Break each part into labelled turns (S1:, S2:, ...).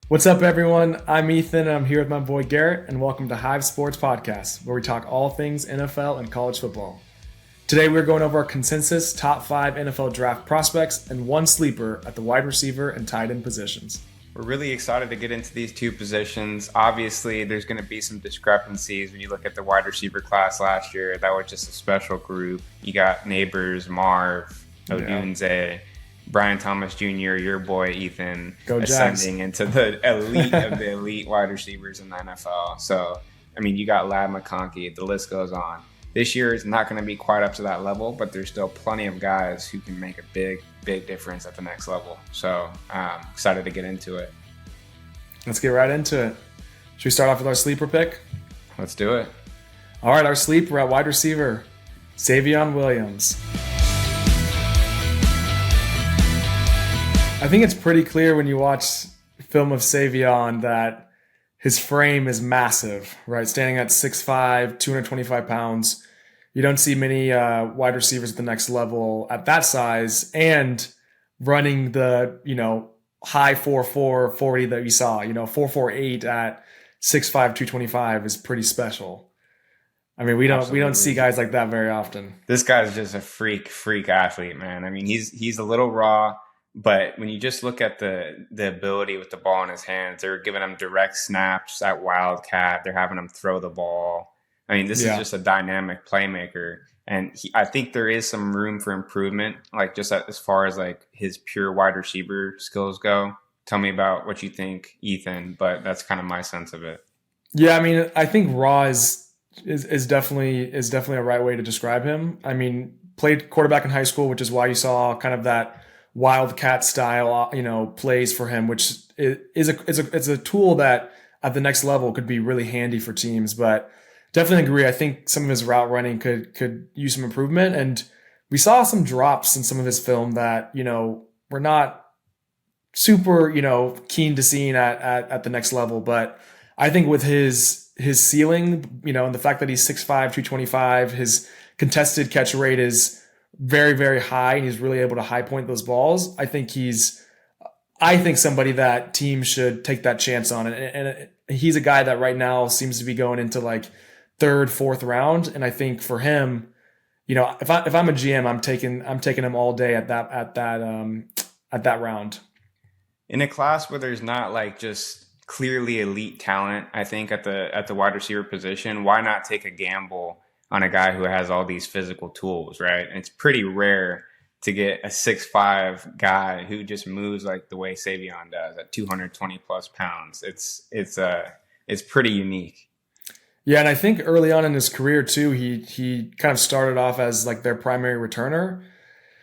S1: What's up, everyone? I'm Ethan, and I'm here with my boy Garrett, and welcome to HIVE Sports Podcast, where we talk all things NFL and college football. Today, we're going over our consensus top 5 NFL draft prospects and one sleeper at the wide receiver and tight end positions.
S2: We're really excited to get into these two positions. Obviously, there's going to be some discrepancies when you look at the wide receiver class last year. That was just a special group. You got Neighbors, Marv, Odunze, Brian Thomas Jr., your boy Ethan, ascending into the elite of the elite wide receivers in the NFL. So, I mean, you got Lad McConkey, the list goes on. This year is not going to be quite up to that level, but there's still plenty of guys who can make a big difference at the next level. So I'm excited to get into it.
S1: Let's get right into it. Should we start off with our sleeper pick?
S2: Let's do it.
S1: All right, our sleeper at wide receiver, Savion Williams. I think it's pretty clear when you watch film of Savion that his frame is massive, right? Standing at 6'5", 225 pounds. You don't see many wide receivers at the next level at that size and running the, high 4.4 40 that you saw. 4.48 at 6'5", 225 is pretty special. I mean, we don't see guys like that very often.
S2: This guy's just a freak athlete, man. I mean, he's a little raw. But when you just look at the ability with the ball in his hands, they're giving him direct snaps at Wildcat. They're having him throw the ball. I mean, this is just a dynamic playmaker. And I think there is some room for improvement, like just as far as like his pure wide receiver skills go. Tell me about what you think, Ethan, but that's kind of my sense of it.
S1: Yeah, I mean, I think raw is definitely a right way to describe him. I mean, played quarterback in high school, which is why you saw kind of that Wildcat style, plays for him, which is a tool that at the next level could be really handy for teams. But definitely agree. I think some of his route running could use some improvement, and we saw some drops in some of his film that we're not super keen to seeing at the next level. But I think with his ceiling, and the fact that he's 6'5", 225, his contested catch rate is very, very high, and he's really able to high point those balls. I think somebody that teams should take that chance on. And he's a guy that right now seems to be going into like third, fourth round. And I think for him, if I'm a GM, I'm taking him all day at that round.
S2: In a class where there's not like just clearly elite talent, I think at the wide receiver position, why not take a gamble on a guy who has all these physical tools, right? And it's pretty rare to get a 6'5" guy who just moves like the way Savion does at 220 plus pounds. It's pretty unique.
S1: Yeah, and I think early on in his career too, he kind of started off as like their primary returner.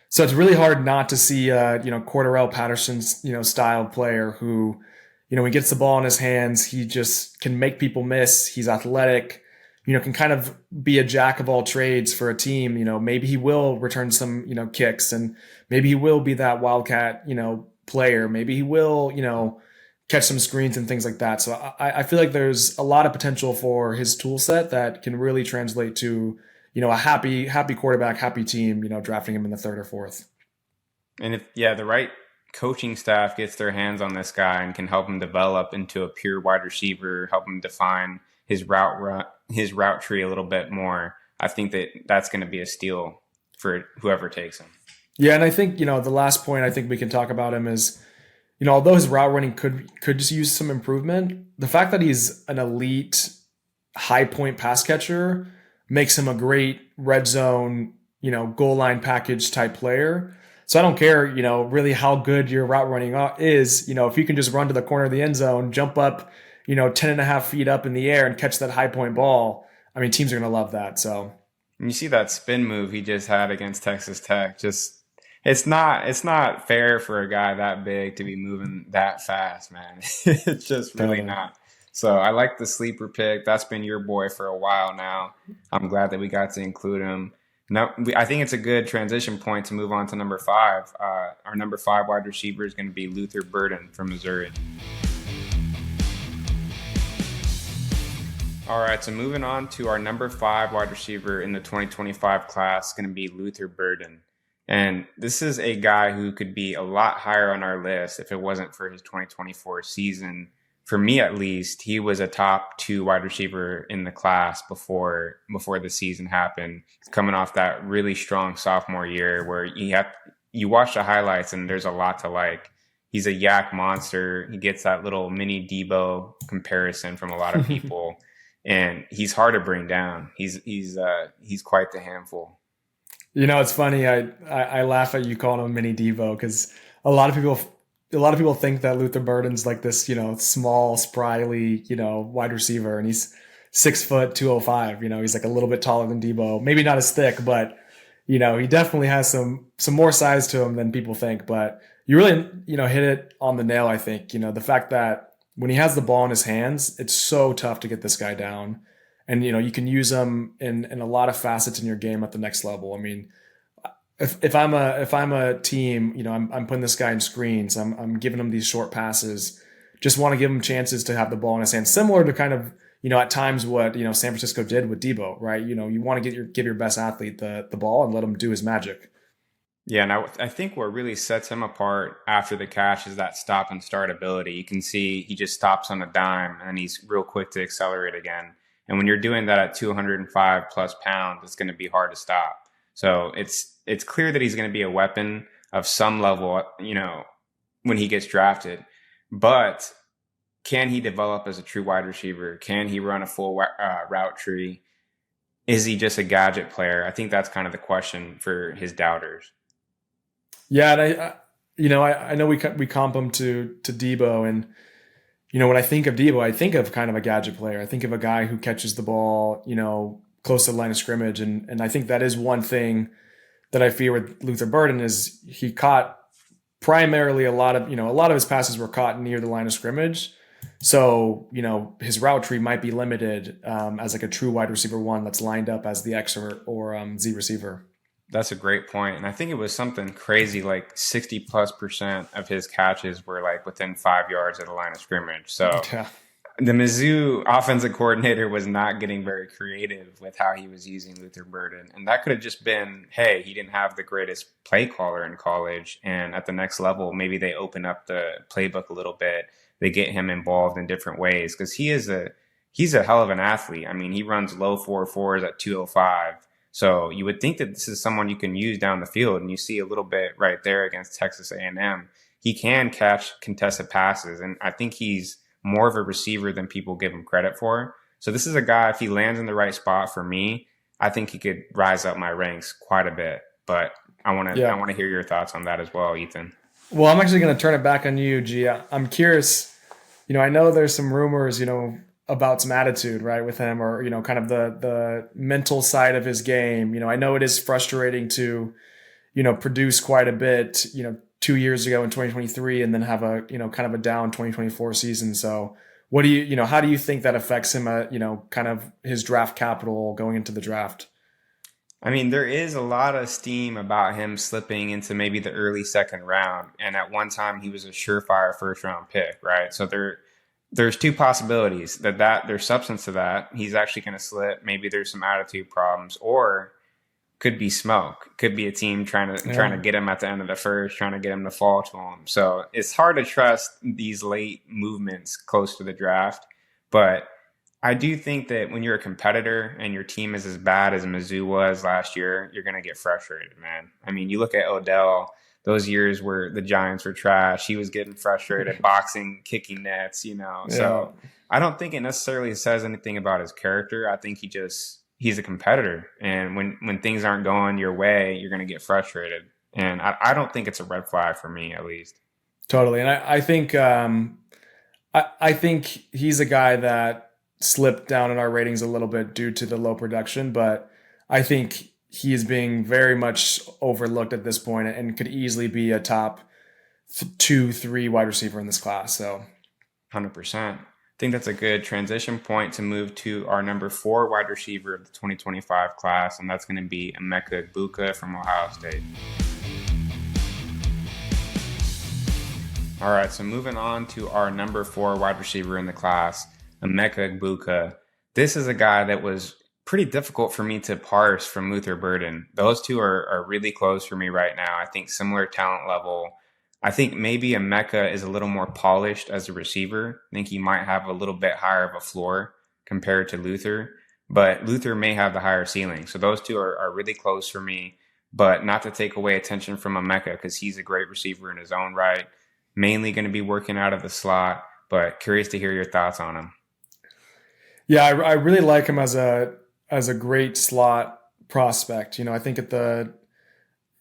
S1: So it's really hard not to see Cordarrelle Patterson's style player who, when he gets the ball in his hands, he just can make people miss. He's athletic. Can kind of be a jack of all trades for a team. Maybe he will return some, kicks, and maybe he will be that Wildcat, player. Maybe he will, catch some screens and things like that. So I feel like there's a lot of potential for his tool set that can really translate to, a happy quarterback, happy team, drafting him in the third or fourth.
S2: And if the right coaching staff gets their hands on this guy and can help him develop into a pure wide receiver, help him define his route tree a little bit more, I think that's going to be a steal for whoever takes him.
S1: Yeah, and I think, the last point I think we can talk about him is, although his route running could just use some improvement, the fact that he's an elite high point pass catcher makes him a great red zone, goal line package type player. So I don't care, really how good your route running is, if you can just run to the corner of the end zone, jump up, 10.5 feet up in the air and catch that high point ball. I mean, teams are going to love that. So
S2: you see that spin move he just had against Texas Tech. Just it's not fair for a guy that big to be moving that fast, man. It's just really not. So I like the sleeper pick. That's been your boy for a while now. I'm glad that we got to include him. Now, I think it's a good transition point to move on to number 5. Our number 5 wide receiver is going to be Luther Burden from Missouri. All right, so moving on to our number 5 wide receiver in the 2025 class, going to be Luther Burden. And this is a guy who could be a lot higher on our list if it wasn't for his 2024 season. For me, at least, he was a top 2 wide receiver in the class before the season happened. Coming off that really strong sophomore year where you watch the highlights and there's a lot to like. He's a yak monster. He gets that little mini Debo comparison from a lot of people, and he's hard to bring down. He's quite the handful.
S1: You know, it's funny. I laugh at you calling him Mini Devo because a lot of people think that Luther Burden's like this, small, spryly, wide receiver, and he's 6', 205. He's like a little bit taller than Debo. Maybe not as thick, but he definitely has some more size to him than people think. But you really, hit it on the nail. I think the fact that when he has the ball in his hands, it's so tough to get this guy down. And, you can use them in a lot of facets in your game at the next level. I mean, if I'm a team, I'm putting this guy in screens. I'm giving him these short passes. Just want to give him chances to have the ball in his hands, similar to kind of, at times what, San Francisco did with Debo, right? You want to give your best athlete the ball and let him do his magic.
S2: Yeah, and I think what really sets him apart after the catch is that stop and start ability. You can see he just stops on a dime and he's real quick to accelerate again. And when you're doing that at 205 plus pounds, it's going to be hard to stop. So it's clear that he's going to be a weapon of some level, when he gets drafted. But can he develop as a true wide receiver? Can he run a full route tree? Is he just a gadget player? I think that's kind of the question for his doubters.
S1: Yeah, and I know we comp him to Debo, and when I think of Debo, I think of kind of a gadget player. I think of a guy who catches the ball, close to the line of scrimmage. And I think that is one thing that I fear with Luther Burden is he caught primarily a lot of his passes were caught near the line of scrimmage. So, his route tree might be limited as like a true wide receiver one that's lined up as the X or Z receiver.
S2: That's a great point. And I think it was something crazy, like 60+% of his catches were like within 5 yards of the line of scrimmage. So
S1: yeah.
S2: The Mizzou offensive coordinator was not getting very creative with how he was using Luther Burden. And that could have just been, hey, he didn't have the greatest play caller in college. And at the next level, maybe they open up the playbook a little bit. They get him involved in different ways because he's a hell of an athlete. I mean, he runs low 4.4s at 205. So you would think that this is someone you can use down the field, and you see a little bit right there against Texas A&M. He can catch contested passes, and I think he's more of a receiver than people give him credit for. So this is a guy, if he lands in the right spot for me, I think he could rise up my ranks quite a bit. But I want to hear your thoughts on that as well, Ethan.
S1: Well, I'm actually going to turn it back on you, G. I'm curious. I know there's some rumors, about some attitude, right, with him, or kind of the mental side of his game. I know it is frustrating to produce quite a bit 2 years ago in 2023 and then have a kind of a down 2024 season. So what do you how do you think that affects him kind of his draft capital going into the draft?
S2: I mean, there is a lot of steam about him slipping into maybe the early second round, and at one time he was a surefire first round pick, right? So there's two possibilities that there's substance to that. He's actually going to slip. Maybe there's some attitude problems, or could be smoke. Could be a team trying to get him at the end of the first, trying to get him to fall to him. So it's hard to trust these late movements close to the draft. But I do think that when you're a competitor and your team is as bad as Mizzou was last year, you're going to get frustrated, man. I mean, you look at Odell. Those years where the Giants were trash, he was getting frustrated, boxing, kicking nets, So I don't think it necessarily says anything about his character. I think he's a competitor. And when things aren't going your way, you're going to get frustrated. And I don't think it's a red flag for me, at least.
S1: Totally. And I think I think he's a guy that slipped down in our ratings a little bit due to the low production, but I think he is being very much overlooked at this point and could easily be a top 2-3 wide receiver in this class. So
S2: 100%. I think that's a good transition point to move to our number 4 wide receiver of the 2025 class, and that's going to be Amecha Ibuka from Ohio State. All right, so moving on to our number 4 wide receiver in the class, Amecha Ibuka. This is a guy that was pretty difficult for me to parse from Luther Burden. Those two are really close for me right now. I think similar talent level. I think maybe Amecha is a little more polished as a receiver. I think he might have a little bit higher of a floor compared to Luther, but Luther may have the higher ceiling. So those two are really close for me, but not to take away attention from Amecha because he's a great receiver in his own right. Mainly going to be working out of the slot, but curious to hear your thoughts on him.
S1: Yeah, I really like him as a great slot prospect. I think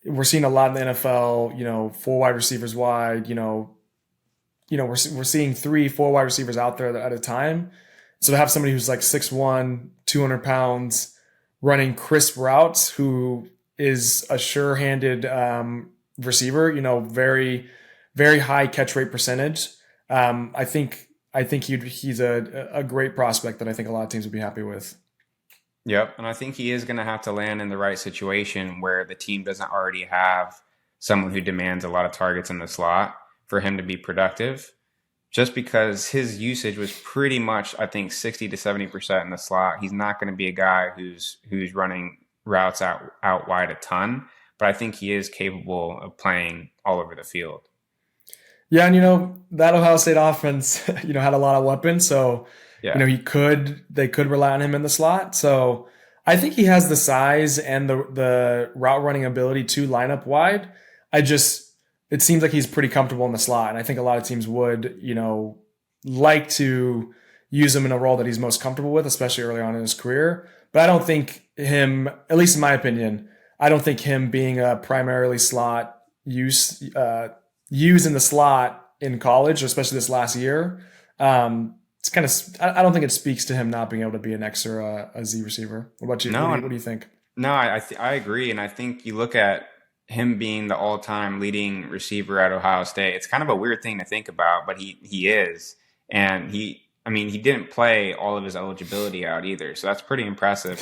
S1: we're seeing a lot in the NFL. 4 wide receivers wide. We're seeing 3-4 wide receivers out there at a time. So to have somebody who's like 6'1", 200 pounds, running crisp routes, who is a sure-handed receiver. Very, very high catch rate percentage. I think he's a great prospect that I think a lot of teams would be happy with.
S2: Yep. And I think he is going to have to land in the right situation where the team doesn't already have someone who demands a lot of targets in the slot for him to be productive. Just because his usage was pretty much, I think, 60 to 70% in the slot. He's not going to be a guy who's running routes out wide a ton, but I think he is capable of playing all over the field.
S1: Yeah, and that Ohio State offense, had a lot of weapons, so
S2: Yeah.
S1: they could rely on him in the slot. So I think he has the size and the route running ability to line up wide. It seems like he's pretty comfortable in the slot, and I think a lot of teams would, like to use him in a role that he's most comfortable with, especially early on in his career. But I don't think him, at least in my opinion, I don't think him being a primarily slot used in the slot in college, especially this last year. It's kind of, I don't think it speaks to him not being able to be an X or a Z receiver. What about you?
S2: No,
S1: What do you think?
S2: No, I agree. And I think you look at him being the all-time leading receiver at Ohio State. It's kind of a weird thing to think about, but he is. And he didn't play all of his eligibility out either. So that's pretty impressive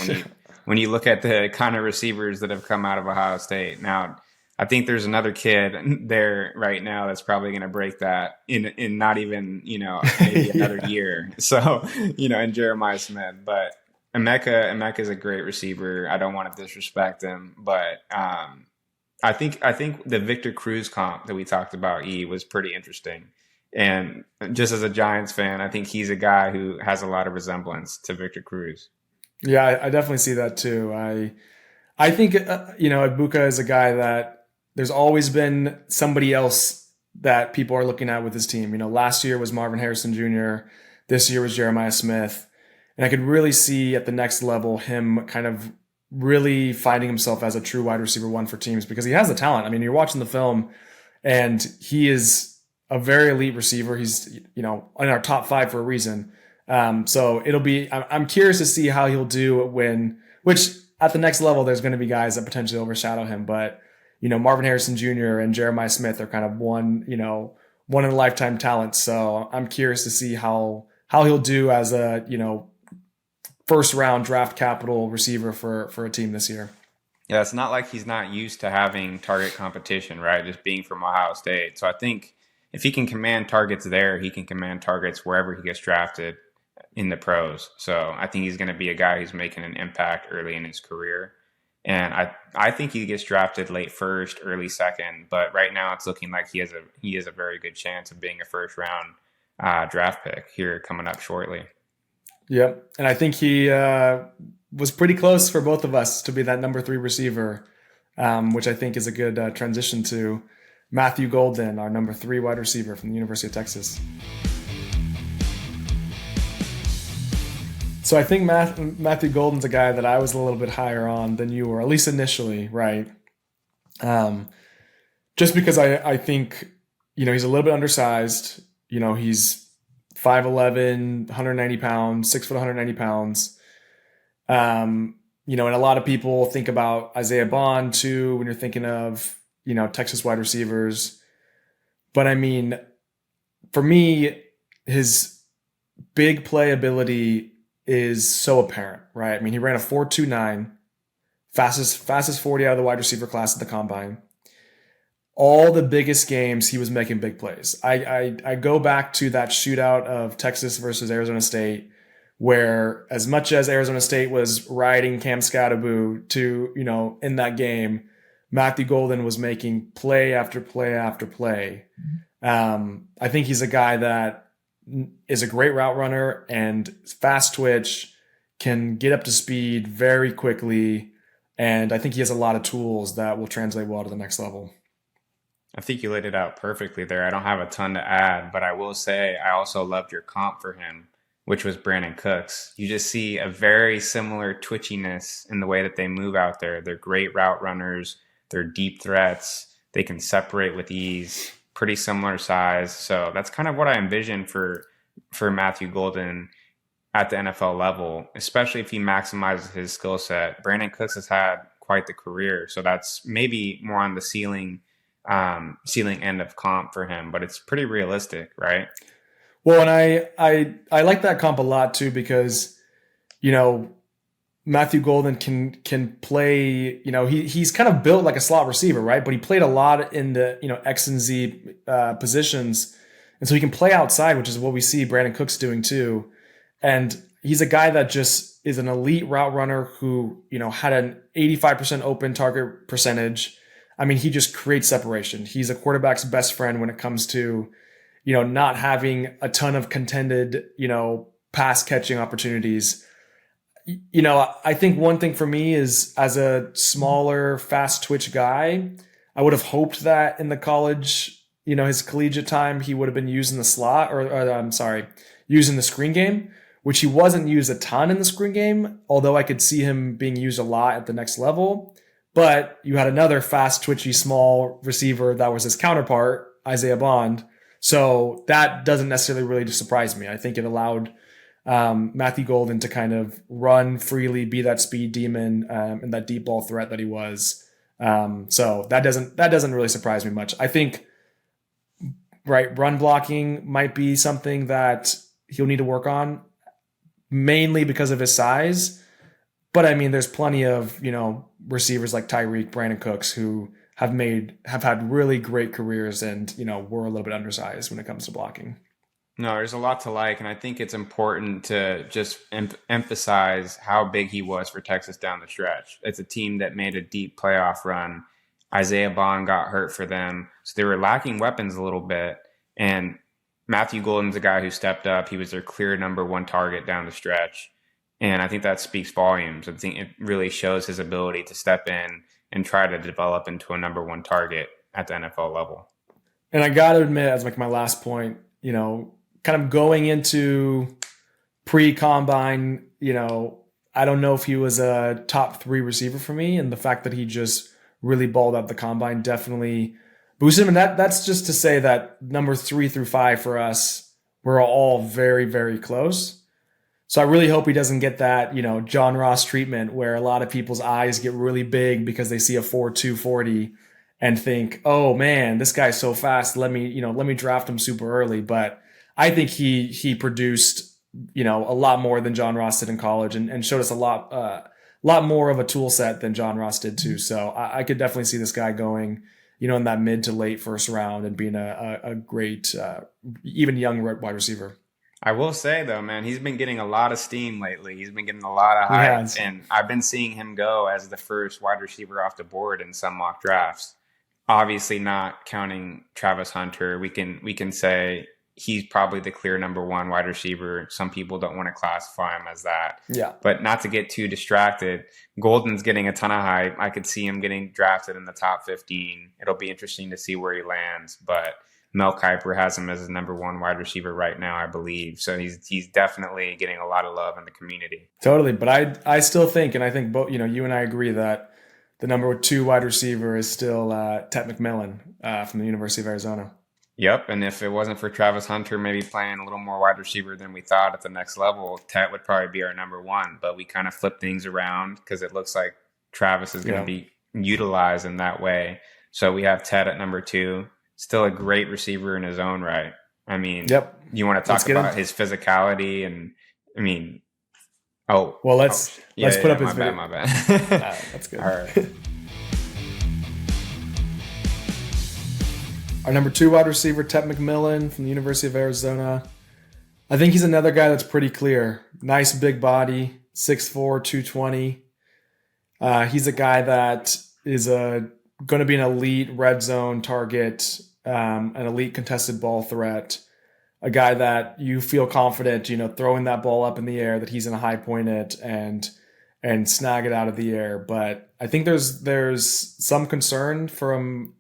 S2: when you look at the kind of receivers that have come out of Ohio State. Now, I think there's another kid there right now that's probably going to break that in not even, maybe another year. So, in Jeremiah Smith. But Amecha is a great receiver. I don't want to disrespect him, but I think the Victor Cruz comp that we talked about, was pretty interesting. And just as a Giants fan, I think he's a guy who has a lot of resemblance to Victor Cruz.
S1: Yeah, I definitely see that too. I think, Ibuka is a guy that there's always been somebody else that people are looking at with his team. Last year was Marvin Harrison Jr. This year was Jeremiah Smith. And I could really see at the next level him kind of really finding himself as a true wide receiver one for teams because he has the talent. You're watching the film and he is a very elite receiver. He's, in our top 5 for a reason. So I'm curious to see how he'll do which at the next level, there's going to be guys that potentially overshadow him. But, Marvin Harrison Jr. and Jeremiah Smith are kind of one in a lifetime talent. So I'm curious to see how he'll do as a, first round draft capital receiver for a team this year.
S2: Yeah, it's not like he's not used to having target competition, right? Just being from Ohio State. So I think if he can command targets there, he can command targets wherever he gets drafted in the pros. So I think he's going to be a guy who's making an impact early in his career. And I think he gets drafted late first, early second. But right now it's looking like he has a very good chance of being a first round draft pick here coming up shortly.
S1: Yep. And I think he was pretty close for both of us to be that number 3 receiver, which I think is a good transition to Matthew Golden, our number 3 wide receiver from the University of Texas. So I think Matthew Golden's a guy that I was a little bit higher on than you were, at least initially, right? Just because I think, he's a little bit undersized. He's 5'11", 190 pounds, 6 foot, 190 pounds. And a lot of people think about Isaiah Bond too when you're thinking of, Texas wide receivers. But for me, his big play ability is so apparent, right? He ran a 4.29, fastest 40 out of the wide receiver class at the combine. All the biggest games, he was making big plays. I go back to that shootout of Texas versus Arizona State where as much as Arizona State was riding Cam Scadaboo to, in that game, Matthew Golden was making play after play after play. I think he's a guy that is a great route runner and fast twitch, can get up to speed very quickly. And I think he has a lot of tools that will translate well to the next level.
S2: I think you laid it out perfectly there. I don't have a ton to add, but I will say I also loved your comp for him, which was Brandon Cooks. You just see a very similar twitchiness in the way that they move out there. They're great route runners. They're deep threats. They can separate with ease, pretty similar size. So that's kind of what I envision for Matthew Golden at the NFL level, especially if he maximizes his skill set. Brandon Cooks has had quite the career. So that's maybe more on the ceiling end of comp for him, but it's pretty realistic, right?
S1: Well, and I like that comp a lot too, because, Matthew Golden can play, he's kind of built like a slot receiver, right? But he played a lot in the, X and Z positions. And so he can play outside, which is what we see Brandon Cooks doing too. And he's a guy that just is an elite route runner who, had an 85% open target percentage. I mean, he just creates separation. He's a quarterback's best friend when it comes to, not having a ton of contended, pass catching opportunities. I think one thing for me is, as a smaller, fast twitch guy, I would have hoped that in the college, his collegiate time, he would have been using the slot using the screen game, which he wasn't used a ton in the screen game, although I could see him being used a lot at the next level. But you had another fast, twitchy, small receiver that was his counterpart, Isaiah Bond. So that doesn't necessarily really surprise me. I think it allowed Matthew Golden to kind of run freely, be that speed demon, and that deep ball threat that he was. So that doesn't really surprise me much. I think, right, run blocking might be something that he'll need to work on, mainly because of his size. But I mean, there's plenty of, receivers like Tyreek, Brandon Cooks, who have had really great careers and, were a little bit undersized when it comes to blocking.
S2: No, there's a lot to like, and I think it's important to just emphasize how big he was for Texas down the stretch. It's a team that made a deep playoff run. Isaiah Bond got hurt for them, so they were lacking weapons a little bit, and Matthew Golden's a guy who stepped up. He was their clear number one target down the stretch. And I think that speaks volumes. I think it really shows his ability to step in and try to develop into a number one target at the NFL level.
S1: And I got to admit, as like my last point, kind of going into pre-combine, I don't know if he was a top 3 receiver for me. And the fact that he just really balled out the combine definitely boosted him. And that's just to say that number 3 through 5 for us were all very, very close. So I really hope he doesn't get that, John Ross treatment where a lot of people's eyes get really big because they see a 4.2 40 and think, oh man, this guy's so fast. Let me draft him super early. But I think he produced, a lot more than John Ross did in college and showed us a lot more of a tool set than John Ross did too. So I could definitely see this guy going, in that mid to late first round and being a great, even young wide receiver.
S2: I will say, though, man, he's been getting a lot of steam lately. He's been getting a lot of hype, and I've been seeing him go as the first wide receiver off the board in some mock drafts. Obviously not counting Travis Hunter. We can say he's probably the clear number one wide receiver. Some people don't want to classify him as that. Yeah. But not to get too distracted, Golden's getting a ton of hype. I could see him getting drafted in the top 15. It'll be interesting to see where he lands, but Mel Kiper has him as his number one wide receiver right now, I believe. So he's definitely getting a lot of love in the community.
S1: Totally. But I still think, and I think both, you and I agree that the number 2 wide receiver is still Tet McMillan from the University of Arizona.
S2: Yep. And if it wasn't for Travis Hunter maybe playing a little more wide receiver than we thought at the next level, Tet would probably be our number 1. But we kind of flipped things around because it looks like Travis is going to be utilized in that way. So we have Tet at number 2. Still a great receiver in his own right. I mean, you want to talk about his physicality and, I mean,
S1: let's put up his video.
S2: My bad.
S1: That's good.
S2: All right.
S1: Our number 2 wide receiver, Tet McMillan from the University of Arizona. I think he's another guy that's pretty clear. nice big body, 6'4", 220. He's a guy that is going to be an elite red zone target, an elite contested ball threat, a guy that you feel confident, throwing that ball up in the air, that he's going to high point it and snag it out of the air. But I think there's some concern from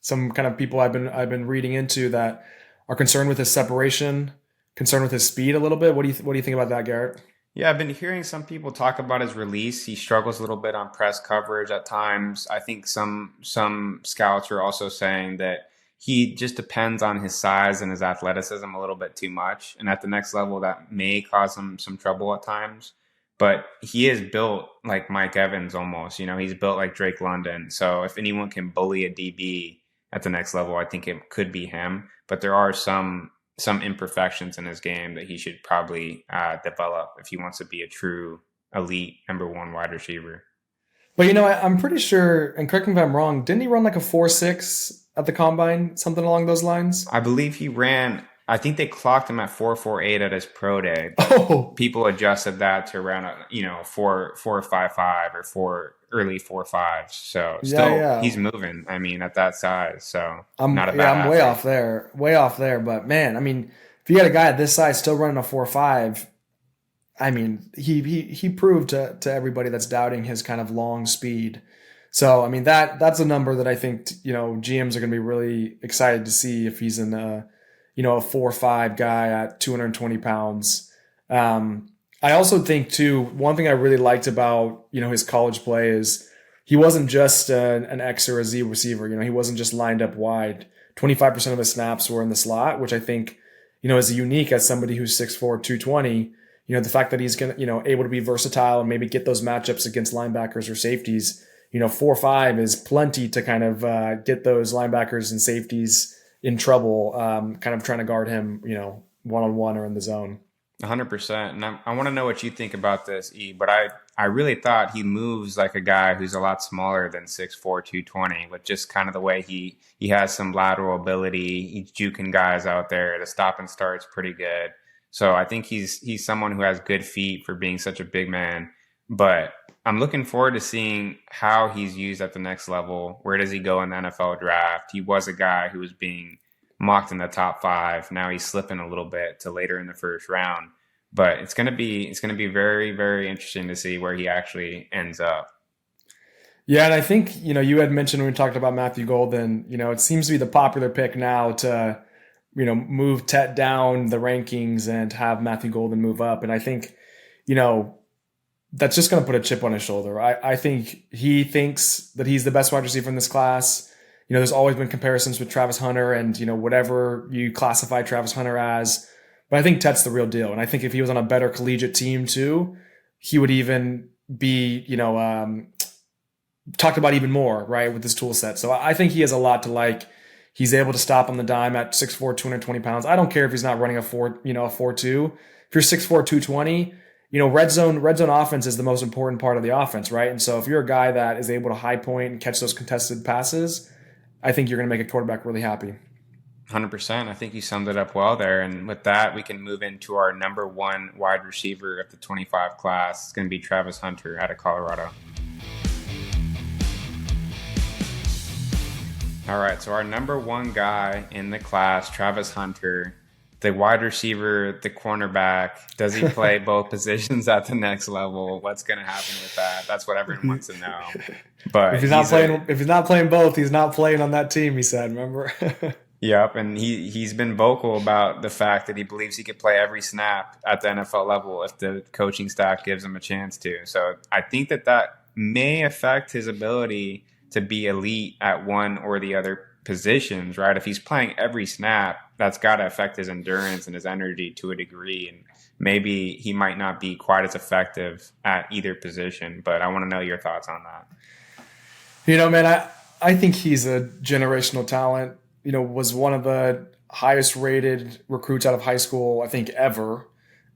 S1: some kind of people I've been reading into that are concerned with his separation, concerned with his speed a little bit. What do you think about that, Garrett?
S2: Yeah, I've been hearing some people talk about his release. He struggles a little bit on press coverage at times. I think some scouts are also saying that he just depends on his size and his athleticism a little bit too much. And at the next level, that may cause him some trouble at times. But he is built like Mike Evans almost. He's built like Drake London. So if anyone can bully a DB at the next level, I think it could be him. But there are some imperfections in his game that he should probably develop if he wants to be a true elite number one wide receiver.
S1: But I'm pretty sure, and correct me if I'm wrong, didn't he run like a 4.6 at the combine, something along those lines?
S2: I believe he ran. I think they clocked him at 4.48 at his pro day.
S1: Oh,
S2: people adjusted that to around 4.55 or early 4.5s. So still, he's moving. I mean, at that size, so not a bad.
S1: I'm way off there. But man, I mean, if you got a guy at this size still running a 4.5, I mean, he proved to everybody that's doubting his kind of long speed. So I mean, that's a number that I think GMs are going to be really excited to see if he's in a 4.5 guy at 220 pounds. I also think too, one thing I really liked about, his college play is he wasn't just an X or a Z receiver. He wasn't just lined up wide. 25% of his snaps were in the slot, which I think, is unique as somebody who's 6'4", 220. The fact that he's able to be versatile and maybe get those matchups against linebackers or safeties. 4.5 is plenty to kind of get those linebackers and safeties in trouble, kind of trying to guard him, one-on-one or in the zone.
S2: 100%. And I want to know what you think about this, E, but I really thought he moves like a guy who's a lot smaller than 6'4", 220, with just kind of the way he has some lateral ability. He's juking guys out there. The stop and start's pretty good. So I think he's someone who has good feet for being such a big man. But I'm looking forward to seeing how he's used at the next level. Where does he go in the NFL draft? He was a guy who was being mocked in the top 5. Now he's slipping a little bit to later in the first round. But it's going to be very, very interesting to see where he actually ends up.
S1: Yeah, and I think, you had mentioned when we talked about Matthew Golden, it seems to be the popular pick now to, move Tet down the rankings and have Matthew Golden move up. And I think, that's just going to put a chip on his shoulder. I think he thinks that he's the best wide receiver in this class. There's always been comparisons with Travis Hunter and, whatever you classify Travis Hunter as. But I think Tet's the real deal. And I think if he was on a better collegiate team too, he would even be, talked about even more, right, with this tool set. So I think he has a lot to like. He's able to stop on the dime at 6'4", 220 pounds. I don't care if he's not running a 4.2. If you're 6'4", 220, red zone offense is the most important part of the offense, right? And so if you're a guy that is able to high point and catch those contested passes, I think you're going to make a quarterback really happy.
S2: 100%. I think you summed it up well there. And with that, we can move into our number one wide receiver of the 25 class. It's going to be Travis Hunter out of Colorado. All right, so our number one guy in the class, Travis Hunter, the wide receiver, the cornerback. Does he play both positions at the next level? What's going to happen with that? That's what everyone wants to know. But
S1: if he's not playing both, he's not playing on that team, he said, remember?
S2: Yep, and he's been vocal about the fact that he believes he could play every snap at the NFL level if the coaching staff gives him a chance to. So I think that may affect his ability to be elite at one or the other positions, right? If he's playing every snap, that's got to affect his endurance and his energy to a degree. And maybe he might not be quite as effective at either position, but I want to know your thoughts on that.
S1: Man, I think he's a generational talent. Was one of the highest rated recruits out of high school, I think, ever.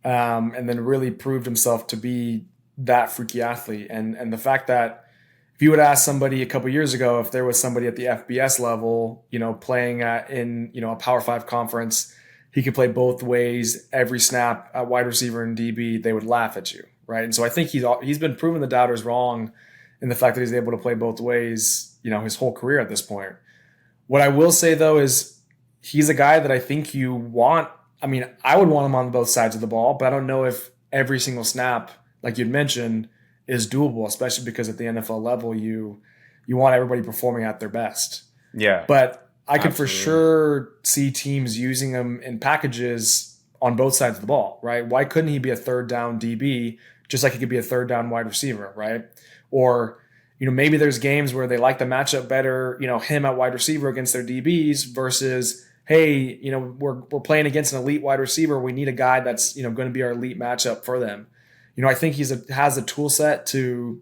S1: And then really proved himself to be that freaky athlete. And the fact that if you would ask somebody a couple years ago if there was somebody at the FBS level, playing in a Power 5 conference he could play both ways every snap at wide receiver and DB, they would laugh at you, right? And so I think he's been proving the doubters wrong in the fact that he's able to play both ways, his whole career at this point. What I will say though is he's a guy that I think you want. I mean, I would want him on both sides of the ball, but I don't know if every single snap, like you'd mentioned, is doable, especially because at the NFL level, you want everybody performing at their best.
S2: Yeah.
S1: But I could for sure see teams using him in packages on both sides of the ball, right? Why couldn't he be a third down DB just like he could be a third down wide receiver, right? Or, maybe there's games where they like the matchup better, him at wide receiver against their DBs versus, hey, we're playing against an elite wide receiver. We need a guy that's, going to be our elite matchup for them. I think has a tool set to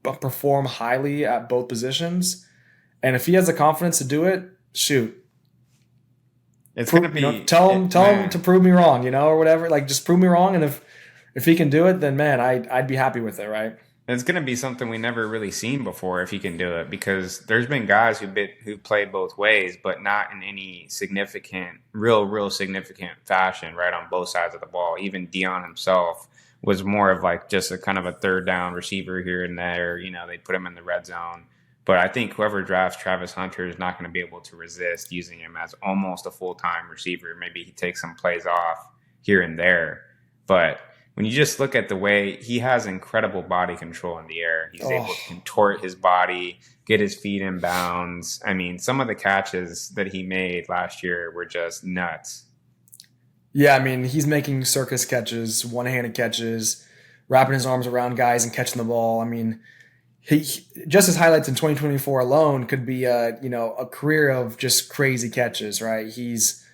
S1: perform highly at both positions. And if he has the confidence to do it, shoot.
S2: It's going to be
S1: tell him to prove me wrong, or whatever. Like just prove me wrong, and if he can do it, then man, I'd be happy with it, right?
S2: It's going to be something we never really seen before if he can do it, because there's been guys who played both ways, but not in any significant, real significant fashion, right, on both sides of the ball. Even Dion himself was more of like just a kind of a third down receiver here and there. They'd put him in the red zone. But I think whoever drafts Travis Hunter is not going to be able to resist using him as almost a full-time receiver. Maybe he takes some plays off here and there. But when you just look at the way he has incredible body control in the air, he's able to contort his body, get his feet in bounds. I mean, some of the catches that he made last year were just nuts.
S1: Yeah, I mean, he's making circus catches, one-handed catches, wrapping his arms around guys and catching the ball. I mean, he just his highlights in 2024 alone could be a career of just crazy catches, right? He's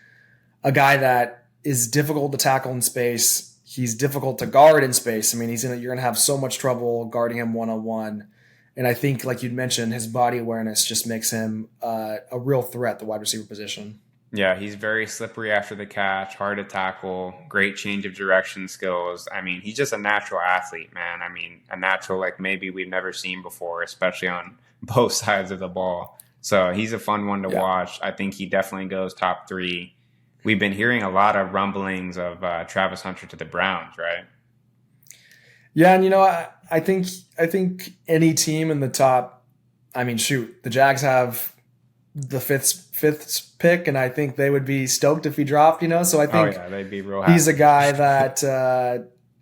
S1: a guy that is difficult to tackle in space. He's difficult to guard in space. I mean, you're gonna have so much trouble guarding him one-on-one. And I think, like you'd mentioned, his body awareness just makes him a real threat at the wide receiver position.
S2: Yeah, he's very slippery after the catch, hard to tackle, great change of direction skills. I mean, he's just a natural athlete, man. I mean, a natural like maybe we've never seen before, especially on both sides of the ball. So he's a fun one to watch. I think he definitely goes top 3. We've been hearing a lot of rumblings of Travis Hunter to the Browns, right?
S1: Yeah, and I think any team in the top, I mean, shoot, the Jags have the fifth pick, and I think they would be stoked if he dropped, So I think
S2: they'd be real happy.
S1: He's a guy that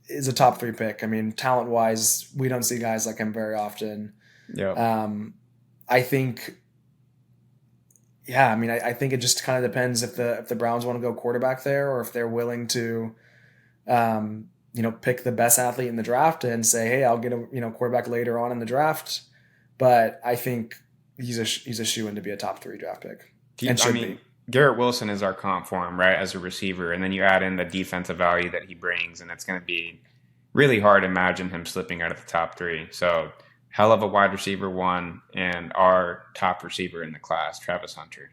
S1: is a top 3 pick. I mean, talent-wise, we don't see guys like him very often.
S2: Yeah.
S1: I think, I think it just kind of depends if the Browns want to go quarterback there, or if they're willing to, pick the best athlete in the draft and say, hey, I'll get a quarterback later on in the draft. But I think he's a shoo-in to be a top 3 draft pick.
S2: Garrett Wilson is our comp for him, right, as a receiver, and then you add in the defensive value that he brings, and it's going to be really hard to imagine him slipping out of the top 3. So hell of a wide receiver 1 and our top receiver in the class, Travis Hunter.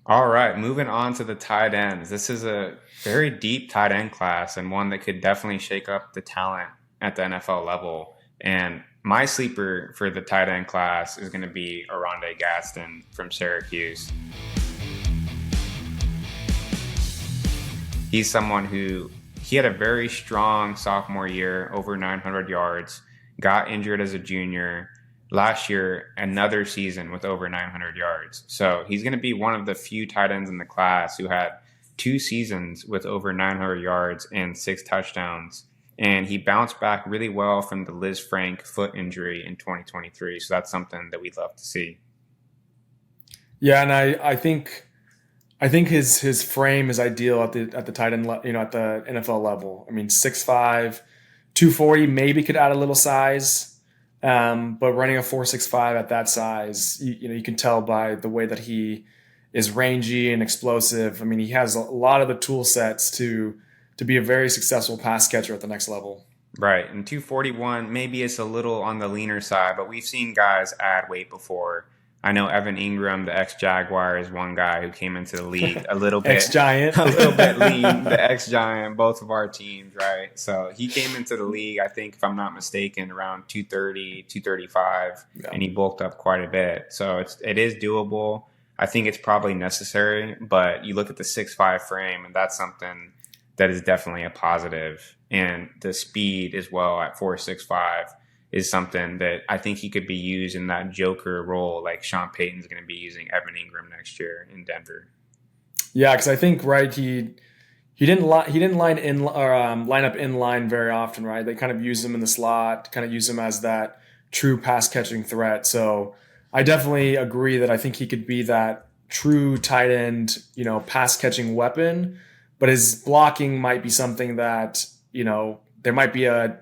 S2: All right, moving on to the tight ends. This is a very deep tight end class, and one that could definitely shake up the talent at the NFL level. And my sleeper for the tight end class is going to be Aronda Gaston from Syracuse. He's someone he had a very strong sophomore year, over 900 yards, got injured as a junior. Last year, another season with over 900 yards. So he's going to be one of the few tight ends in the class who had 2 seasons with over 900 yards and 6 touchdowns. And he bounced back really well from the Liz Frank foot injury in 2023. So that's something that we'd love to see. Yeah,
S1: and I think his frame is ideal at the tight end, at the NFL level. I mean, 6'5", 240, maybe could add a little size. But running a 4.65 at that size, you can tell by the way that he is rangy and explosive. I mean, he has a lot of the tool sets to be a very successful pass catcher at the next level.
S2: Right. And 241, maybe it's a little on the leaner side, but we've seen guys add weight before. I know Evan Ingram, the ex-Jaguar, is one guy who came into the league a little bit
S1: ex-Giant,
S2: a little bit lean. The ex-Giant, both of our teams, right? So he came into the league, I think, if I'm not mistaken, around 230, 235, and he bulked up quite a bit. So it is doable. I think it's probably necessary, but you look at the 6'5" frame, and that's something that is definitely a positive. And the speed as well at 4.65 is something that I think he could be used in that joker role, like Sean Payton's going to be using Evan Ingram next year in Denver.
S1: Yeah, because I think he didn't line up in line very often, right? They kind of use him in the slot, kind of use him as that true pass catching threat. So I definitely agree that I think he could be that true tight end, pass catching weapon. But his blocking might be something that there might be a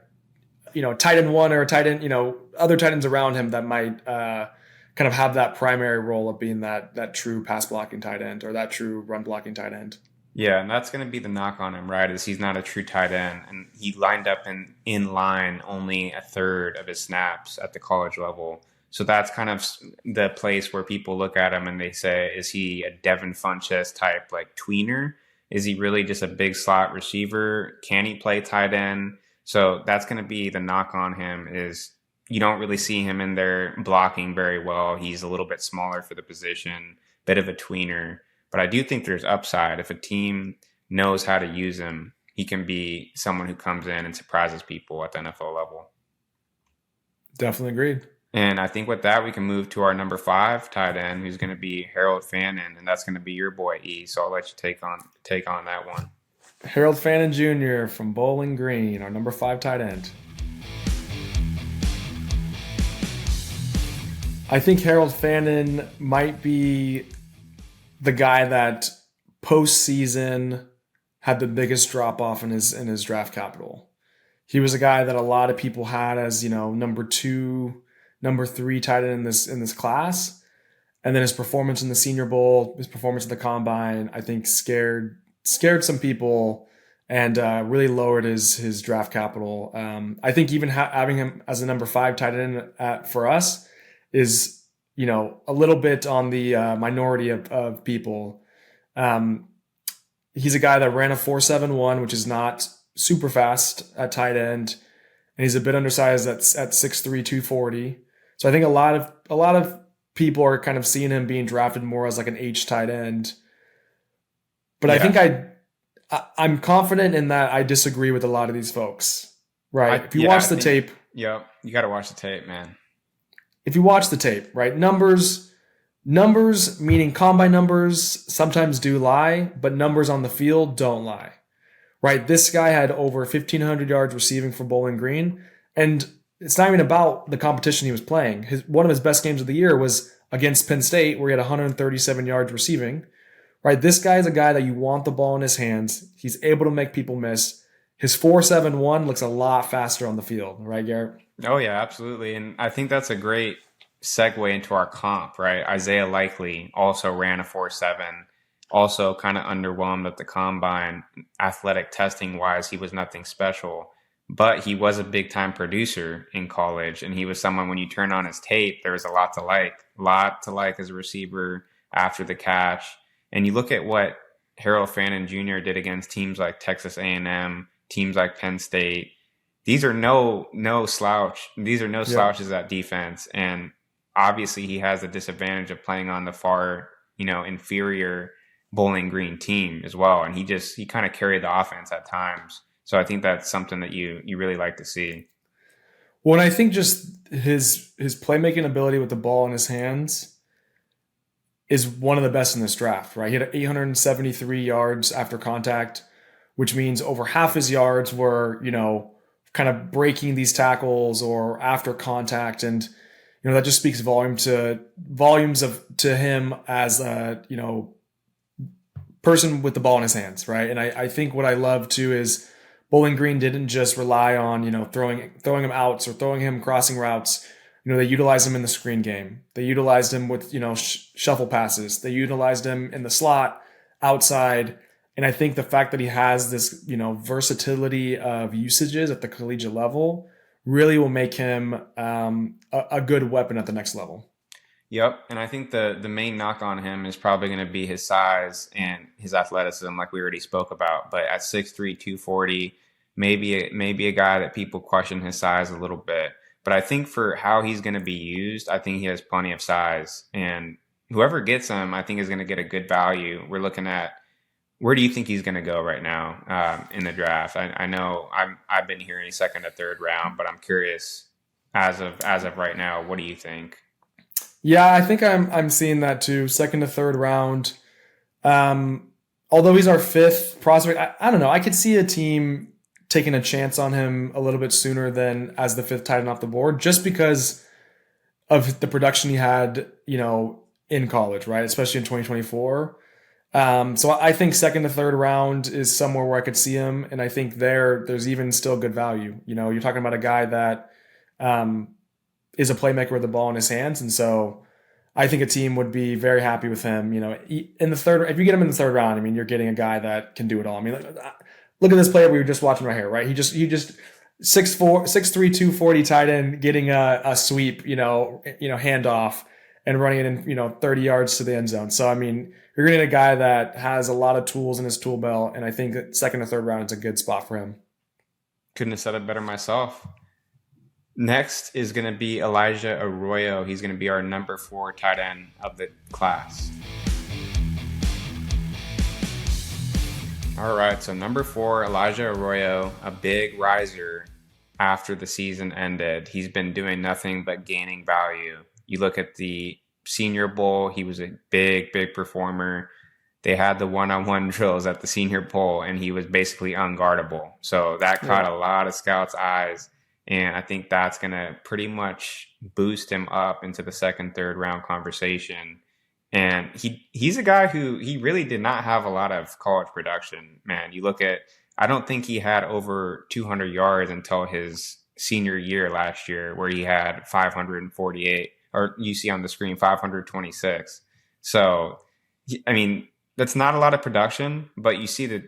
S1: tight end one or a tight end, other tight ends around him that might kind of have that primary role of being that true pass blocking tight end or that true run blocking tight end.
S2: Yeah, and that's going to be the knock on him, right? Is he's not a true tight end, and he lined up in line only a third of his snaps at the college level. So that's kind of the place where people look at him and they say, is he a Devin Funchess type like tweener? Is he really just a big slot receiver? Can he play tight end? So that's going to be the knock on him, is you don't really see him in there blocking very well. He's a little bit smaller for the position, bit of a tweener. But I do think there's upside. If a team knows how to use him, he can be someone who comes in and surprises people at the NFL level.
S1: Definitely agreed.
S2: And I think with that, we can move to our number 5 tight end, who's going to be Harold Fannon, and that's going to be your boy E. So I'll let you take on that one.
S1: Harold Fannon Jr. from Bowling Green, our number 5 tight end. I think Harold Fannon might be the guy that postseason had the biggest drop off in his draft capital. He was a guy that a lot of people had as, number 2, number 3 tight end in this class. And then his performance in the Senior Bowl, his performance at the Combine, I think scared some people and really lowered his draft capital. I think even having him as a number 5 tight end for us is, a little bit on the minority of people. He's a guy that ran a 4.71, which is not super fast at tight end, and he's a bit undersized at 6'3", 240. So I think a lot of people are kind of seeing him being drafted more as like an H tight end. But yeah. I think I'm confident in that. I disagree with a lot of these folks. Right? If you watch the tape,
S2: yeah, you got to watch the tape, man.
S1: If you watch the tape, right? Numbers meaning combine numbers sometimes do lie, but numbers on the field don't lie. Right? This guy had over 1,500 yards receiving for Bowling Green, and it's not even about the competition he was playing. One of his best games of the year was against Penn State, where he had 137 yards receiving. Right? This guy is a guy that you want the ball in his hands. He's able to make people miss. His 4.71 looks a lot faster on the field, right, Garrett?
S2: Oh, yeah, absolutely. And I think that's a great segue into our comp, right? Isaiah Likely also ran a 4.7, also kind of underwhelmed at the Combine. Athletic testing wise, he was nothing special, but he was a big time producer in college. And he was someone, when you turn on his tape, there was a lot to like as a receiver after the catch. And you look at what Harold Fannon Jr. did against teams like Texas A&M, teams like Penn State. These are no slouch. These are no slouches at defense. And obviously he has the disadvantage of playing on the far, inferior Bowling Green team as well. And he kind of carried the offense at times. So I think that's something that you really like to see.
S1: Well, and I think just his playmaking ability with the ball in his hands is one of the best in this draft, right? He had 873 yards after contact, which means over half his yards were, kind of breaking these tackles or after contact. And, that just speaks volumes to him as a, person with the ball in his hands. Right. And I think what I love too is Bowling Green didn't just rely on, throwing him outs or throwing him crossing routes. They utilized him in the screen game. They utilized him with, shuffle passes. They utilized him in the slot, outside. And I think the fact that he has this, versatility of usages at the collegiate level really will make him a good weapon at the next level.
S2: Yep. And I think the main knock on him is probably going to be his size and his athleticism, like we already spoke about. But at 6'3", 240, maybe a guy that people question his size a little bit. But I think for how he's going to be used, I think he has plenty of size. And whoever gets him, I think is going to get a good value. We're looking at where do you think he's going to go right now in the draft? I know I've been hearing second to third round, but I'm curious as of right now, what do you think?
S1: Yeah, I think I'm seeing that too. Second to third round. Although he's our fifth prospect, I don't know. I could see a team taking a chance on him a little bit sooner than as the fifth tight end off the board, just because of the production he had, in college, right? Especially in 2024. So I think second to third round is somewhere where I could see him, and I think there's even still good value. You're talking about a guy that is a playmaker with the ball in his hands, and so I think a team would be very happy with him. In the third, if you get him in the third round, I mean, you're getting a guy that can do it all. I mean, look at this player we were just watching right here, right? He just 6'4", 6'3", 240 tight end getting a sweep, handoff and running it in 30 yards to the end zone. So I mean, you're getting a guy that has a lot of tools in his tool belt, and I think that second or third round is a good spot for him.
S2: Couldn't have said it better myself. Next is going to be Elijah Arroyo. He's going to be our number 4 tight end of the class. All right, so number 4, Elijah Arroyo, a big riser after the season ended. He's been doing nothing but gaining value. You look at the Senior Bowl, he was a big performer. They had the one-on-one drills at the Senior Bowl, and he was basically unguardable. So that caught a lot of scouts' eyes. And I think that's going to pretty much boost him up into the second, third round conversation. And he's a guy who he really did not have a lot of college production, man. You look at, I don't think he had over 200 yards until his senior year last year, where he had 548, or you see on the screen, 526. So, I mean, that's not a lot of production, but you see that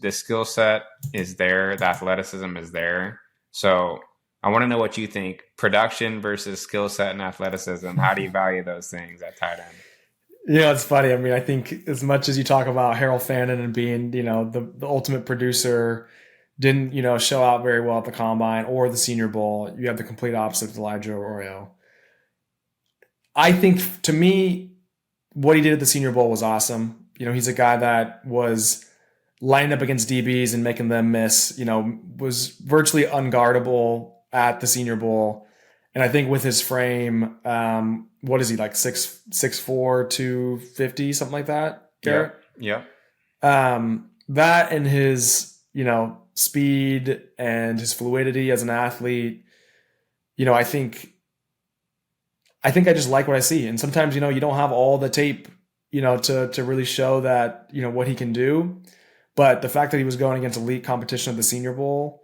S2: the skill set is there, the athleticism is there. So I want to know what you think. Production versus skill set and athleticism. How do you value those things at tight end?
S1: It's funny. I mean, I think as much as you talk about Harold Fannon and being, the ultimate producer, didn't, show out very well at the Combine or the Senior Bowl, you have the complete opposite of Elijah Arroyo. I think, to me, what he did at the Senior Bowl was awesome. He's a guy that was lining up against DBs and making them miss, was virtually unguardable at the Senior Bowl. And I think with his frame, what is he, like 6'4", 250, something like that, Garrett?
S2: Yeah.
S1: That and his, speed and his fluidity as an athlete, I think I just like what I see. And sometimes, you don't have all the tape, to really show that, what he can do. But the fact that he was going against elite competition at the Senior Bowl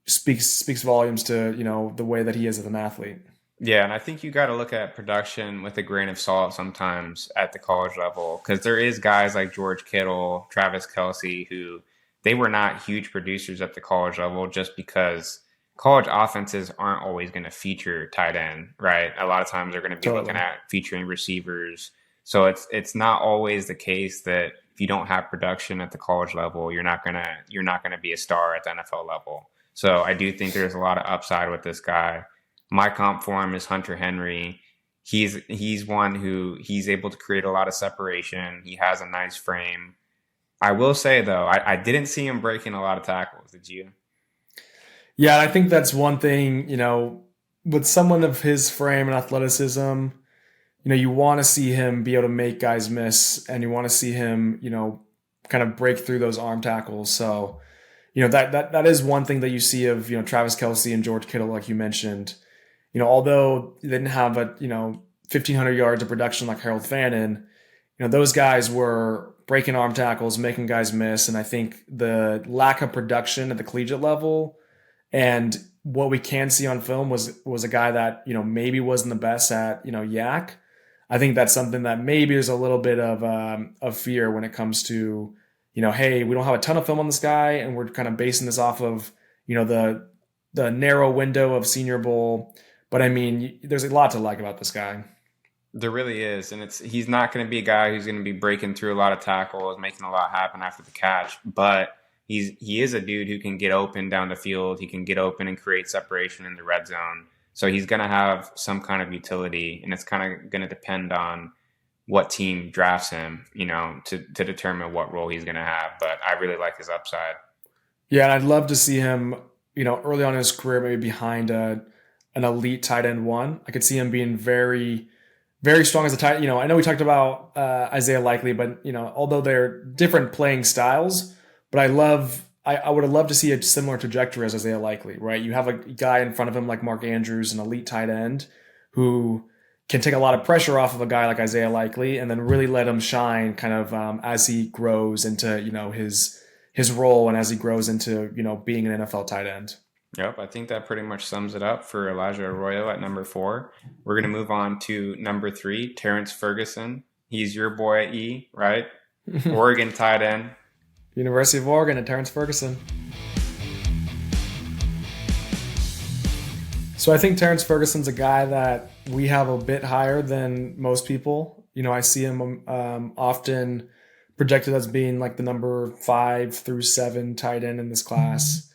S1: speaks volumes to, the way that he is as an athlete.
S2: Yeah, and I think you got to look at production with a grain of salt sometimes at the college level, because there is guys like George Kittle, Travis Kelce, who they were not huge producers at the college level just because college offenses aren't always going to feature tight end, right? A lot of times they're going to be looking at featuring receivers. So it's not always the case that if you don't have production at the college level, you're not gonna be a star at the NFL level. So I do think there's a lot of upside with this guy. My comp for him is Hunter Henry. He's one who he's able to create a lot of separation. He has a nice frame. I will say, though, I didn't see him breaking a lot of tackles. Did you?
S1: Yeah, I think that's one thing, with someone of his frame and athleticism, you want to see him be able to make guys miss, and you want to see him, kind of break through those arm tackles. So, that is one thing that you see of, Travis Kelce and George Kittle, like you mentioned. Although they didn't have a, 1,500 yards of production like Harold Fannon, those guys were breaking arm tackles, making guys miss. And I think the lack of production at the collegiate level and what we can see on film was a guy that, maybe wasn't the best at, yak. I think that's something that maybe there's a little bit of fear when it comes to, hey, we don't have a ton of film on this guy, and we're kind of basing this off of, the narrow window of Senior Bowl. But I mean, there's a lot to like about this guy.
S2: There really is, and he's not going to be a guy who's going to be breaking through a lot of tackles, making a lot happen after the catch. But he is a dude who can get open down the field. He can get open and create separation in the red zone. So he's going to have some kind of utility, and it's kind of going to depend on what team drafts him, to determine what role he's going to have. But I really like his upside.
S1: Yeah, and I'd love to see him, early on in his career, maybe behind an elite tight end one. I could see him being very, very strong as a tight. I know we talked about Isaiah Likely, but although they're different playing styles, but I would have loved to see a similar trajectory as Isaiah Likely, right? You have a guy in front of him like Mark Andrews, an elite tight end, who can take a lot of pressure off of a guy like Isaiah Likely, and then really let him shine, kind of as he grows into his role and as he grows into being an NFL tight end.
S2: Yep, I think that pretty much sums it up for Elijah Arroyo at number 4. We're going to move on to number 3, Terrence Ferguson. He's your boy at E, right? Oregon tight end.
S1: University of Oregon and Terrence Ferguson. So I think Terrence Ferguson's a guy that we have a bit higher than most people. I see him often projected as being like the number 5 through 7 tight end in this class.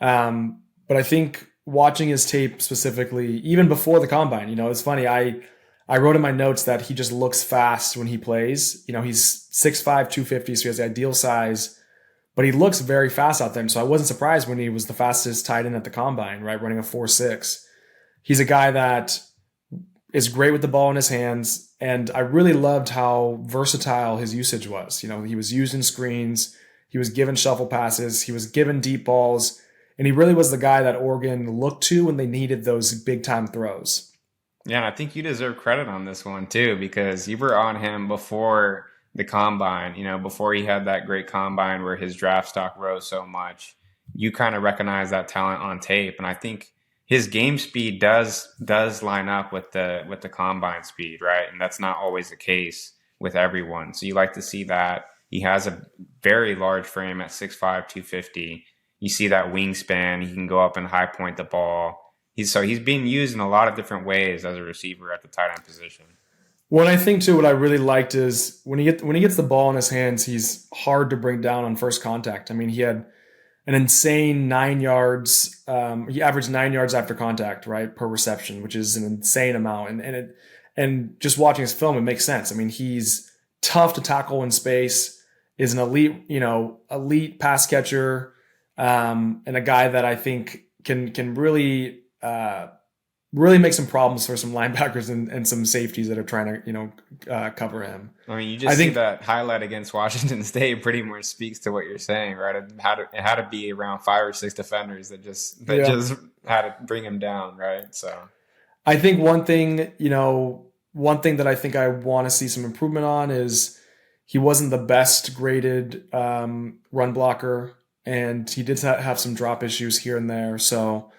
S1: But I think watching his tape specifically, even before the combine, it's funny. I wrote in my notes that he just looks fast when he plays. He's 6'5", 250, so he has the ideal size, but he looks very fast out there. So I wasn't surprised when he was the fastest tight end at the combine, right? Running a 4.6. He's a guy that is great with the ball in his hands. And I really loved how versatile his usage was. He was using screens, he was given shuffle passes, he was given deep balls, and he really was the guy that Oregon looked to when they needed those big time throws.
S2: Yeah, and I think you deserve credit on this one too, because you were on him before the combine, before he had that great combine where his draft stock rose so much. You kind of recognize that talent on tape, and I think his game speed does line up with the combine speed, right? And that's not always the case with everyone. So you like to see that. He has a very large frame at 6'5", 250. You see that wingspan. He can go up and high point the ball. He's being used in a lot of different ways as a receiver at the tight end position.
S1: What I think too, what I really liked is when he gets the ball in his hands, he's hard to bring down on first contact. I mean, he had an insane 9 yards. He averaged 9 yards after contact, right, per reception, which is an insane amount. And just watching his film, it makes sense. I mean, he's tough to tackle in space, is an elite pass catcher, and a guy that I think can really make some problems for some linebackers and some safeties that are trying to cover him.
S2: I mean, I think that highlight against Washington State pretty much speaks to what you're saying, right? It had to be around 5 or 6 defenders that just had to bring him down, right? So
S1: I think one thing that I think I want to see some improvement on is he wasn't the best graded run blocker, and he did have some drop issues here and there. So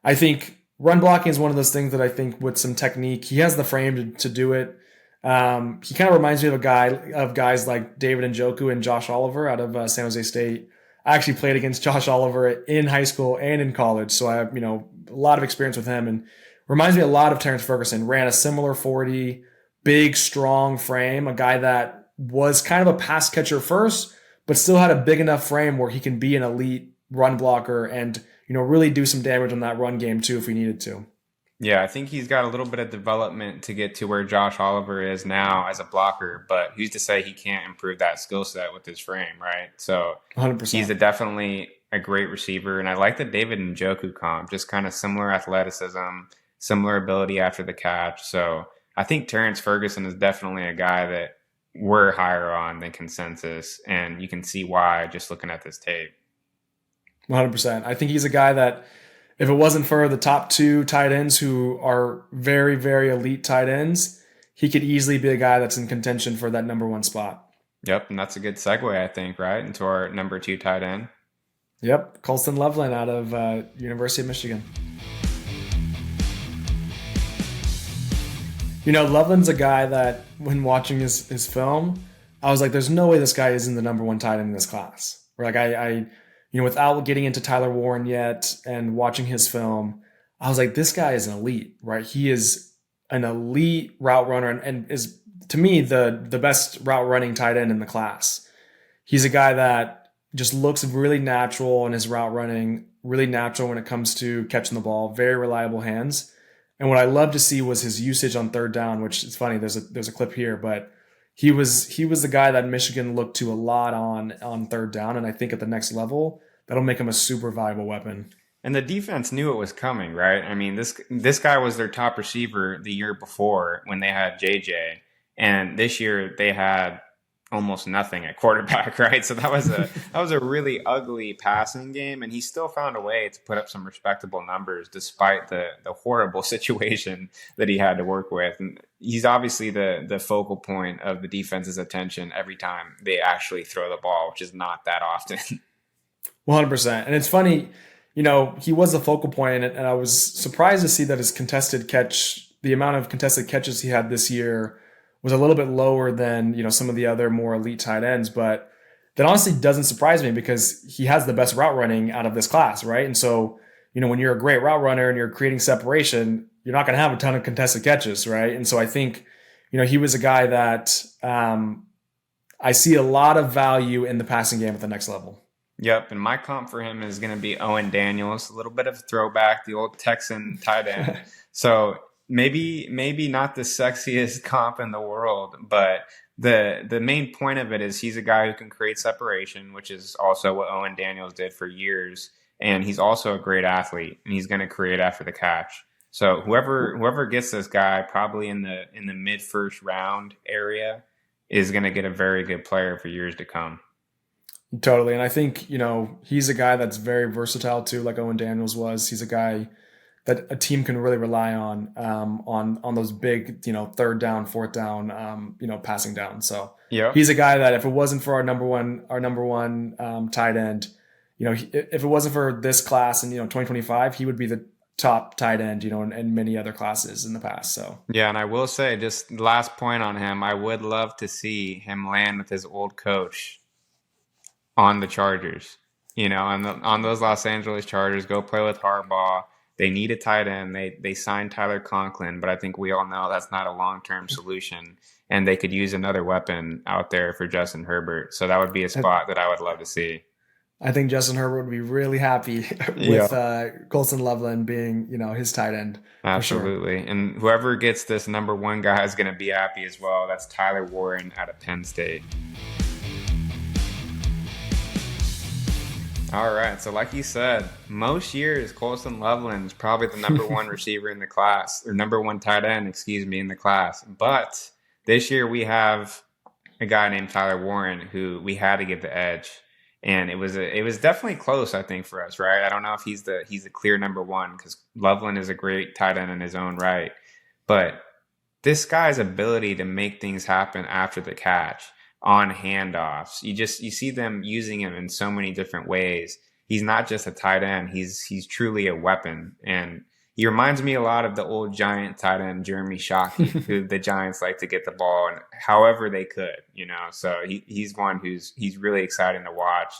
S1: I think run blocking is one of those things that I think with some technique, he has the frame to do it. He kind of reminds me of guys like David Njoku and Josh Oliver out of San Jose State. I actually played against Josh Oliver in high school and in college, so I have a lot of experience with him, and reminds me a lot of Terrence Ferguson. Ran a similar 40, big, strong frame, a guy that was kind of a pass catcher first, but still had a big enough frame where he can be an elite run blocker and really do some damage on that run game too if we needed to.
S2: Yeah, I think he's got a little bit of development to get to where Josh Oliver is now as a blocker, but who's to say he can't improve that skill set with his frame, right? So
S1: 100%.
S2: He's definitely a great receiver, and I like the David Njoku comp, just kind of similar athleticism, similar ability after the catch. So I think Terrence Ferguson is definitely a guy that we're higher on than consensus, and you can see why just looking at this tape.
S1: 100%. I think he's a guy that if it wasn't for the top 2 tight ends who are very, very elite tight ends, he could easily be a guy that's in contention for that number 1 spot.
S2: Yep, and that's a good segue, I think, right, into our number 2 tight end.
S1: Yep, Coloulson Lovelin out of University of Michigan. Lovelin's a guy that when watching his film, I was like, there's no way this guy isn't the number 1 tight end in this class. Or like I without getting into Tyler Warren yet and watching his film, I was like, this guy is an elite, right? He is an elite route runner and is, to me, the best route running tight end in the class. He's a guy that just looks really natural in his route running, really natural when it comes to catching the ball, very reliable hands. And what I love to see was his usage on third down, which is funny. There's a clip here, but he was the guy that Michigan looked to a lot on third down, and I think at the next level that'll make him a super valuable weapon.
S2: And the defense knew it was coming, right? I mean, this guy was their top receiver the year before when they had JJ, and this year they had almost nothing at quarterback, right? So that was a really ugly passing game, and he still found a way to put up some respectable numbers despite the horrible situation that he had to work with. And he's obviously the focal point of the defense's attention every time they actually throw the ball, which is not that often.
S1: 100%. And it's funny, he was the focal point, and I was surprised to see that the amount of contested catches he had this year was a little bit lower than, some of the other more elite tight ends. But that honestly doesn't surprise me because he has the best route running out of this class, right? And so, when you're a great route runner and you're creating separation, you're not going to have a ton of contested catches, right? And so I think, he was a guy that I see a lot of value in the passing game at the next level.
S2: Yep, and my comp for him is going to be Owen Daniels, a little bit of a throwback, the old Texan tight end. So maybe not the sexiest comp in the world, but the main point of it is he's a guy who can create separation, which is also what Owen Daniels did for years, and he's also a great athlete, and he's going to create after the catch. So whoever gets this guy, probably in the mid first round area, is going to get a very good player for years to come.
S1: Totally. And I think, he's a guy that's very versatile too, like Owen Daniels was. He's a guy that a team can really rely on those big, third down, fourth down, passing down. So he's a guy that if it wasn't for our number one tight end, if it wasn't for this class in, 2025, he would be the top tight end, in many other classes in the past. So
S2: yeah, and I will say, just last point on him, I would love to see him land with his old coach on the Chargers, on those Los Angeles Chargers. Go play with Harbaugh. They need a tight end. They signed Tyler Conklin, but I think we all know that's not a long-term solution, and they could use another weapon out there for Justin Herbert. So that would be a spot that I would love to see.
S1: I think Justin Herbert would be really happy with Coloulson Lovelin being, his tight end.
S2: Absolutely. Sure. And whoever gets this number one guy is going to be happy as well. That's Tyler Warren out of Penn State. All right. So like you said, most years, Coloulson Lovelin is probably the number one receiver in the class, or number one tight end, in the class. But this year we have a guy named Tyler Warren who we had to give the edge. And it was definitely close, I think, for us, right? I don't know if he's the clear number one, because Lovelin is a great tight end in his own right. But this guy's ability to make things happen after the catch, on handoffs, you see them using him in so many different ways. He's not just a tight end; he's truly a weapon, and he reminds me a lot of the old Giant tight end Jeremy Shockey, who the Giants like to get the ball and however they could, So he's one he's really exciting to watch.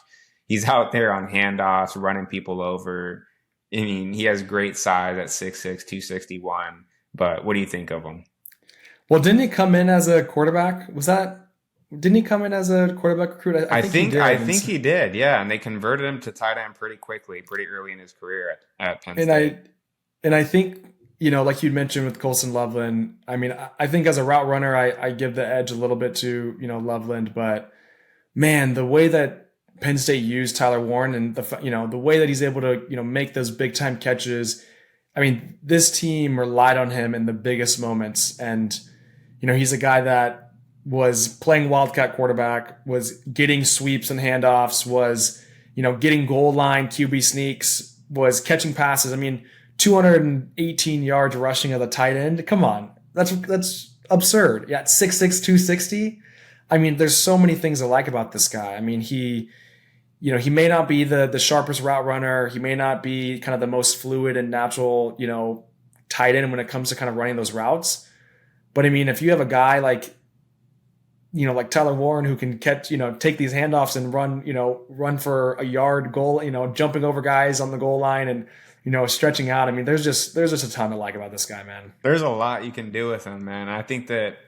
S2: He's out there on handoffs, running people over. I mean, he has great size at 6'6", 261. But what do you think of him?
S1: Well, didn't he come in as a quarterback? Didn't he come in as a quarterback recruit?
S2: I think he did, yeah. And they converted him to tight end pretty early in his career at Penn State.
S1: And I think, like you mentioned with Coloulson Lovelin, I mean, I think as a route runner, I give the edge a little bit to, Loveland. But, man, the way that Penn State used Tyler Warren and, the way that he's able to, make those big-time catches, I mean, this team relied on him in the biggest moments. And, he's a guy that was playing Wildcat quarterback, was getting sweeps and handoffs, was, getting goal line QB sneaks, was catching passes. I mean, 218 yards rushing as a tight end. Come on. That's absurd. Yeah, 6'6", 260. I mean, there's so many things I like about this guy. I mean, he may not be the sharpest route runner. He may not be kind of the most fluid and natural, tight end when it comes to kind of running those routes. But I mean, if you have a guy like Tyler Warren who can catch, take these handoffs and run for a yard goal, jumping over guys on the goal line and, stretching out. I mean, there's just a ton to like about this guy, man.
S2: There's a lot you can do with him, man. I think that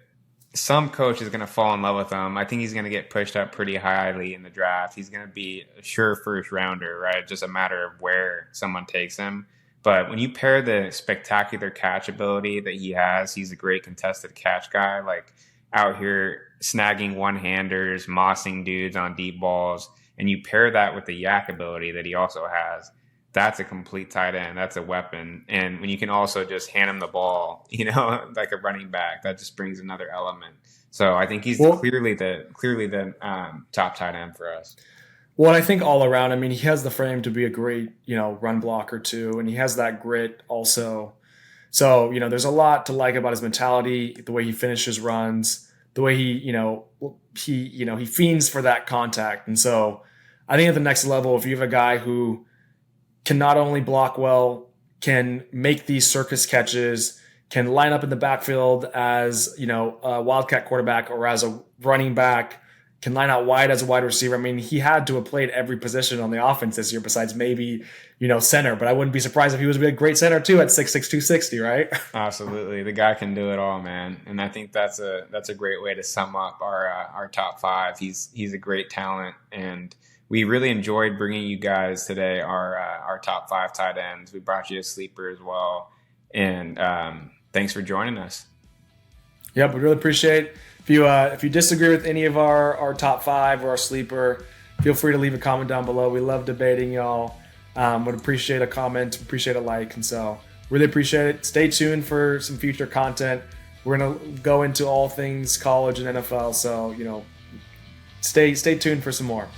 S2: some coach is going to fall in love with him. I think he's going to get pushed up pretty highly in the draft. He's going to be a sure first rounder, right? It's just a matter of where someone takes him. But when you pair the spectacular catch ability that he has, he's a great contested catch guy. Like, out here snagging one-handers, mossing dudes on deep balls, and you pair that with the yak ability that he also has, that's a complete tight end. That's a weapon. And when you can also just hand him the ball, like a running back, that just brings another element. So I think he's clearly the top tight end for us.
S1: Well, I think all around, I mean, he has the frame to be a great, run blocker too, and he has that grit also. So, there's a lot to like about his mentality, the way he finishes runs, the way he fiends for that contact. And so I think at the next level, if you have a guy who can not only block well, can make these circus catches, can line up in the backfield as, a wildcat quarterback or as a running back, can line out wide as a wide receiver. I mean, he had to have played every position on the offense this year besides maybe, center. But I wouldn't be surprised if he was a great center too at 6'6", 260, right?
S2: Absolutely. The guy can do it all, man. And I think that's a great way to sum up our top five. He's a great talent. And we really enjoyed bringing you guys today our top five tight ends. We brought you a sleeper as well. And thanks for joining us.
S1: Yep, we really appreciate it. If you disagree with any of our top five or our sleeper, feel free to leave a comment down below. We love debating, y'all. Would appreciate a comment, appreciate a like, and so really appreciate it. Stay tuned for some future content. We're gonna go into all things college and NFL, so stay tuned for some more.